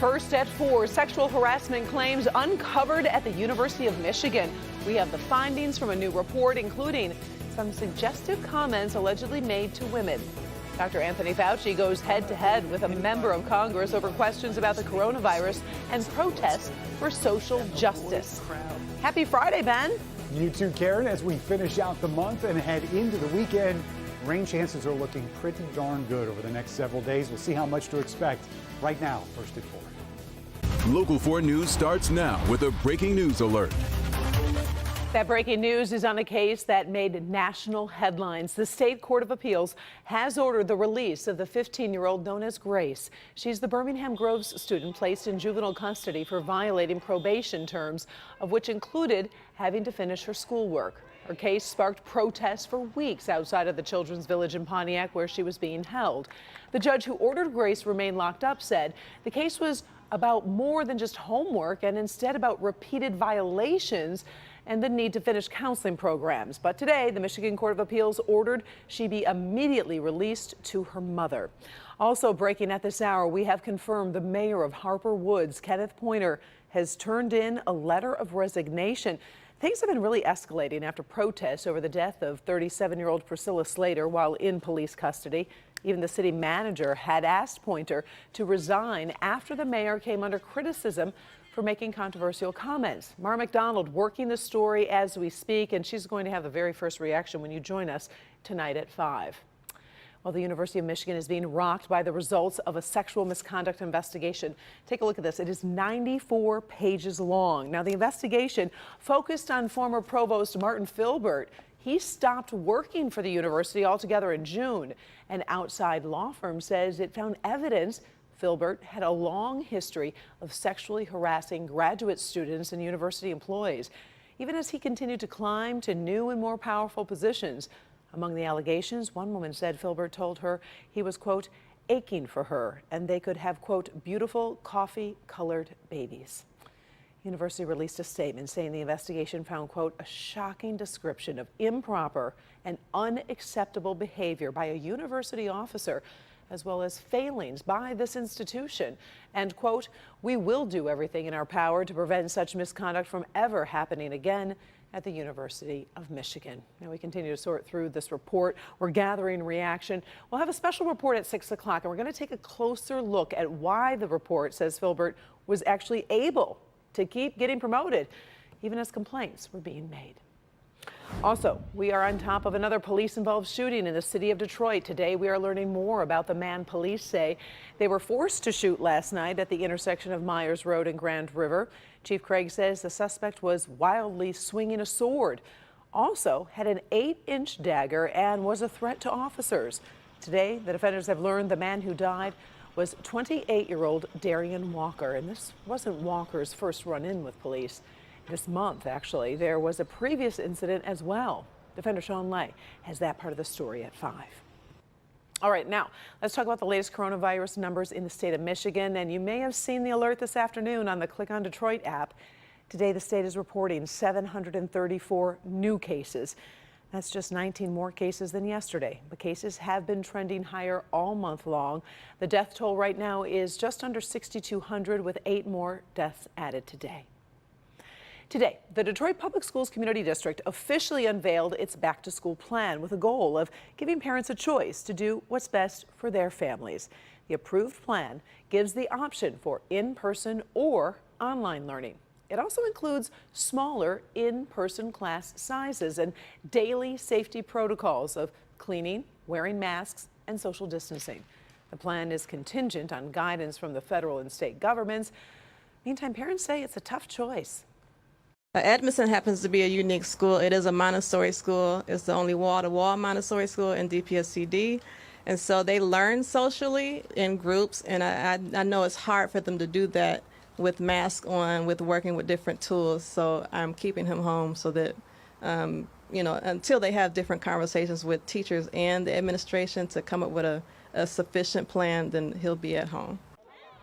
First at 4, sexual harassment claims uncovered at the University of Michigan. We have the findings from a new report, including some suggestive comments allegedly made to women. Dr. Anthony Fauci goes head-to-head with a member of Congress over questions about the coronavirus and protests for social justice. Happy Friday, Ben. You too, Karen, as we finish out the month and head into the weekend. Rain chances are looking pretty darn good over the next several days. We'll see how much to expect. Right now, first at 4. Local 4 News starts now with a breaking news alert. That breaking news is on a case that made national headlines. The State Court of Appeals has ordered the release of the 15-year-old known as Grace. She's the Birmingham Groves student placed in juvenile custody for violating probation terms, of which included having to finish her schoolwork. Her case sparked protests for weeks outside of the Children's Village in Pontiac, where she was being held. The judge who ordered Grace remain locked up said the case was about more than just homework and instead about repeated violations and the need to finish counseling programs. But today, the Michigan Court of Appeals ordered she be immediately released to her mother. Also breaking at this hour, we have confirmed the mayor of Harper Woods, Kenneth Pointer, has turned in a letter of resignation. Things have been really escalating after protests over the death of 37-year-old Priscilla Slater while in police custody. Even the city manager had asked Pointer to resign after the mayor came under criticism for making controversial comments. Mara McDonald working the story as we speak, and she's going to have the very first reaction when you join us tonight at 5. Well, the University of Michigan is being rocked by the results of a sexual misconduct investigation. Take a look at this. It is 94 pages long. Now, the investigation focused on former provost Martin Filbert. He stopped working for the university altogether in June. An outside law firm says it found evidence Filbert had a long history of sexually harassing graduate students and university employees, even as he continued to climb to new and more powerful positions. Among the allegations, one woman said Filbert told her he was, quote, aching for her and they could have, quote, beautiful coffee-colored babies. University released a statement saying the investigation found, quote, a shocking description of improper and unacceptable behavior by a university officer, as well as failings by this institution. And, quote, we will do everything in our power to prevent such misconduct from ever happening again at the University of Michigan. Now we continue to sort through this report. We're gathering reaction. We'll have a special report at 6 o'clock, and we're going to take a closer look at why the report says Filbert was actually able to keep getting promoted, even as complaints were being made. Also, we are on top of another police-involved shooting in the city of Detroit. Today, we are learning more about the man police say they were forced to shoot last night at the intersection of Myers Road and Grand River. Chief Craig says the suspect was wildly swinging a sword, also had an 8-inch dagger, and was a threat to officers. Today, the defenders have learned the man who died was 28-year-old Darian Walker, and this wasn't Walker's first run-in with police. This month, actually, there was a previous incident as well. Defender Sean Lay has that part of the story at 5. All right, now let's talk about the latest coronavirus numbers in the state of Michigan. And you may have seen the alert this afternoon on the Click on Detroit app. Today, the state is reporting 734 new cases. That's just 19 more cases than yesterday. The cases have been trending higher all month long. The death toll right now is just under 6,200, with 8 more deaths added today. Today, the Detroit Public Schools Community District officially unveiled its back-to-school plan with a goal of giving parents a choice to do what's best for their families. The approved plan gives the option for in-person or online learning. It also includes smaller in-person class sizes and daily safety protocols of cleaning, wearing masks, and social distancing. The plan is contingent on guidance from the federal and state governments. Meantime, parents say it's a tough choice. Edmondson happens to be a unique school. It is a Montessori school. It's the only wall-to-wall Montessori school in DPSCD. And so they learn socially in groups, and I know it's hard for them to do that with masks on, with working with different tools. So I'm keeping him home so that, until they have different conversations with teachers and the administration to come up with a sufficient plan, then he'll be at home.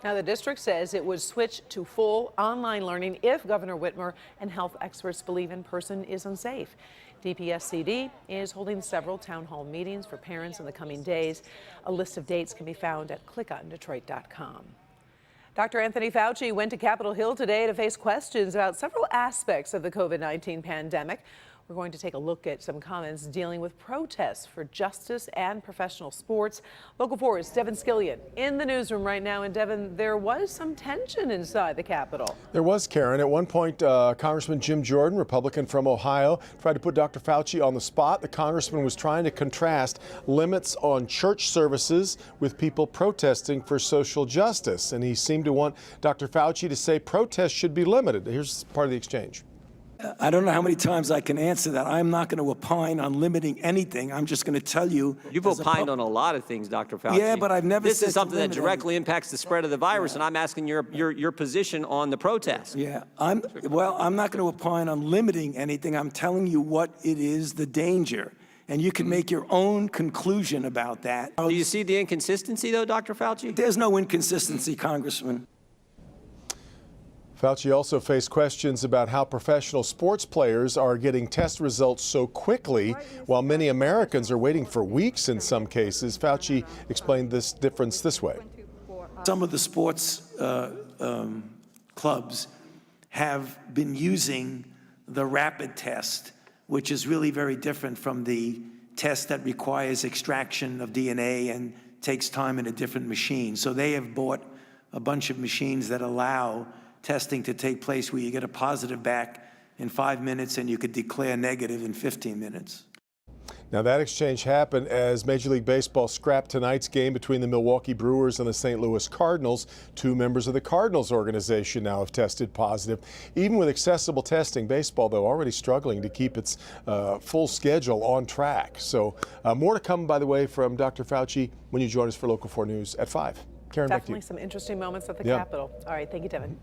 Now, the district says it would switch to full online learning if Governor Whitmer and health experts believe in-person is unsafe. DPSCD is holding several town hall meetings for parents in the coming days. A list of dates can be found at clickondetroit.com. Dr. Anthony Fauci went to Capitol Hill today to face questions about several aspects of the COVID-19 pandemic. We're going to take a look at some comments dealing with protests for justice and professional sports. Local 4's Devin Skillion in the newsroom right now. And Devin, there was some tension inside the Capitol. There was, Karen. At one point, Congressman Jim Jordan, Republican from Ohio, tried to put Dr. Fauci on the spot. The congressman was trying to contrast limits on church services with people protesting for social justice. And he seemed to want Dr. Fauci to say protests should be limited. Here's part of the exchange. I don't know how many times I can answer that. I'm not going to opine on limiting anything. I'm just going to tell you. You've opined on a lot of things, Dr. Fauci. Yeah, but I've never This said is something to that limit directly impacts the spread of the virus, Yeah. and I'm asking your position on the protest. Yeah, I'm not going to opine on limiting anything. I'm telling you what it is, the danger. And you can make your own conclusion about that. Do you see the inconsistency, though, Dr. Fauci? There's no inconsistency, Congressman. Fauci also faced questions about how professional sports players are getting test results so quickly, while many Americans are waiting for weeks in some cases. Fauci explained this difference this way. Some of the sports clubs have been using the rapid test, which is really very different from the test that requires extraction of DNA and takes time in a different machine. So they have bought a bunch of machines that allow testing to take place where you get a positive back in 5 minutes and you could declare negative in 15 minutes. Now, that exchange happened as Major League Baseball scrapped tonight's game between the Milwaukee Brewers and the St. Louis Cardinals. 2 members of the Cardinals organization now have tested positive. Even with accessible testing, baseball, though, already struggling to keep its full schedule on track. So more to come, by the way, from Dr. Fauci when you join us for Local 4 News at 5. Karen, back to you. Definitely some interesting moments at the Capitol. All right, thank you, Devin.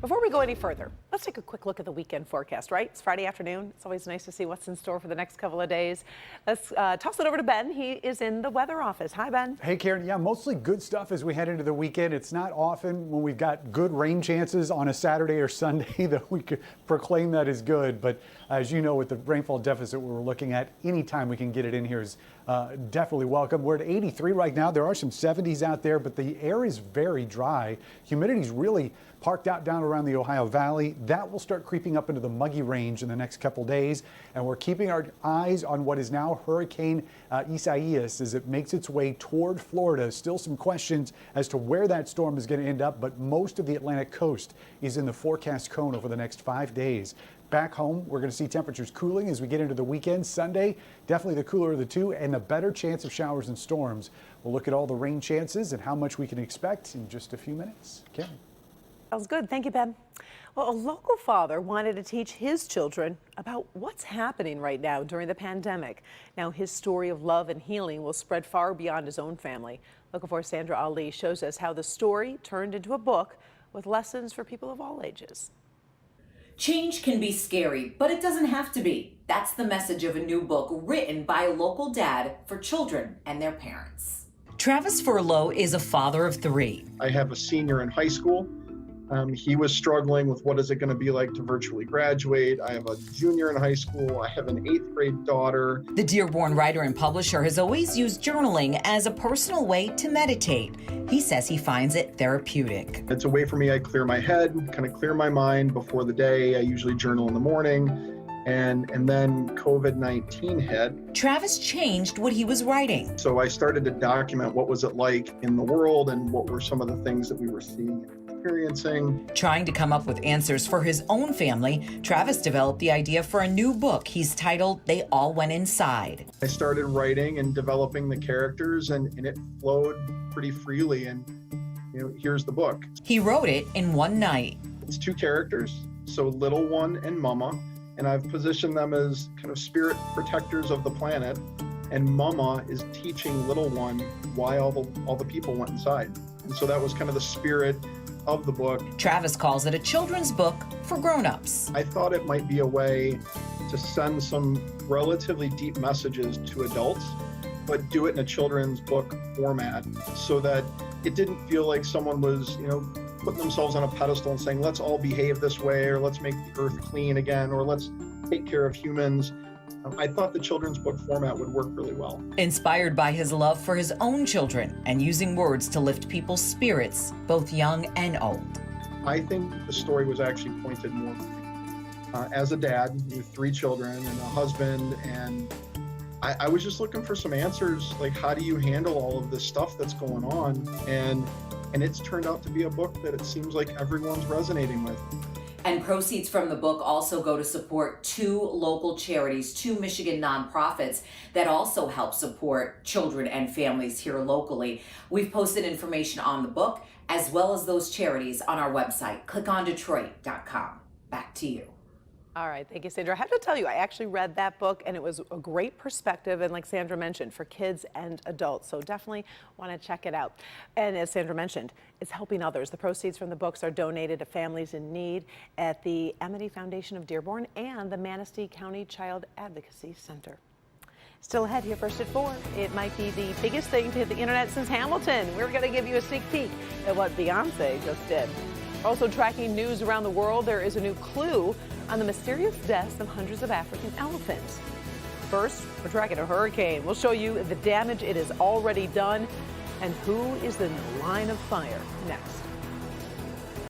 Before we go any further, let's take a quick look at the weekend forecast, right? It's Friday afternoon. It's always nice to see what's in store for the next couple of days. Let's toss it over to Ben. He is in the weather office. Hi, Ben. Hey, Karen. Yeah, mostly good stuff as we head into the weekend. It's not often when we've got good rain chances on a Saturday or Sunday that we could proclaim that as good. But as you know, with the rainfall deficit we're looking at, anytime we can get it in here is definitely welcome. We're at 83 right now. There are some 70s out there, but the air is very dry. Humidity's really parked out down around the Ohio Valley. That will start creeping up into the muggy range in the next couple days. And we're keeping our eyes on what is now Hurricane Isaias as it makes its way toward Florida. Still some questions as to where that storm is going to end up, but most of the Atlantic coast is in the forecast cone over the next 5 days. Back home, we're going to see temperatures cooling as we get into the weekend. Sunday, definitely the cooler of the two and a better chance of showers and storms. We'll look at all the rain chances and how much we can expect in just a few minutes. Karen. That was good. Thank you, Ben. Well, a local father wanted to teach his children about what's happening right now during the pandemic. Now, his story of love and healing will spread far beyond his own family. Local 4's Sandra Ali shows us how the story turned into a book with lessons for people of all ages. Change can be scary, but it doesn't have to be. That's the message of a new book written by a local dad for children and their parents. Travis Furlow is a father of 3. I have a senior in high school. He was struggling with what is it going to be like to virtually graduate. I have a junior in high school. I have an 8th grade daughter. The Dearborn writer and publisher has always used journaling as a personal way to meditate. He says he finds it therapeutic. It's a way for me. I clear my head, kind of clear my mind before the day. I usually journal in the morning. And then COVID-19 hit. Travis changed what he was writing. So I started to document what was it like in the world and what were some of the things that we were seeing and experiencing. Trying to come up with answers for his own family, Travis developed the idea for a new book he's titled They All Went Inside. I started writing and developing the characters and it flowed pretty freely and here's the book. He wrote it in one night. It's 2 characters, so little one and mama. And I've positioned them as kind of spirit protectors of the planet. And Mama is teaching little one why all the people went inside. And so that was kind of the spirit of the book. Travis calls it a children's book for grown-ups. I thought it might be a way to send some relatively deep messages to adults, but do it in a children's book format so that it didn't feel like someone was, putting themselves on a pedestal and saying, let's all behave this way, or let's make the earth clean again, or let's take care of humans. I thought the children's book format would work really well. Inspired by his love for his own children and using words to lift people's spirits, both young and old. I think the story was actually pointed more as a dad with 3 children and a husband, and I was just looking for some answers, like how do you handle all of this stuff that's going on? And it's turned out to be a book that it seems like everyone's resonating with. And proceeds from the book also go to support 2 local charities, 2 Michigan nonprofits that also help support children and families here locally. We've posted information on the book as well as those charities on our website, clickondetroit.com. Back to you. All right, thank you, Sandra. I have to tell you, I actually read that book, and it was a great perspective, and like Sandra mentioned, for kids and adults. So definitely want to check it out. And as Sandra mentioned, it's helping others. The proceeds from the books are donated to families in need at the Amity Foundation of Dearborn and the Manistee County Child Advocacy Center. Still ahead here, first at 4. It might be the biggest thing to hit the internet since Hamilton. We're going to give you a sneak peek at what Beyonce just did. Also tracking news around the world, there is a new clue on the mysterious deaths of hundreds of African elephants. First, we're tracking a hurricane. We'll show you the damage it has already done and who is in the line of fire next.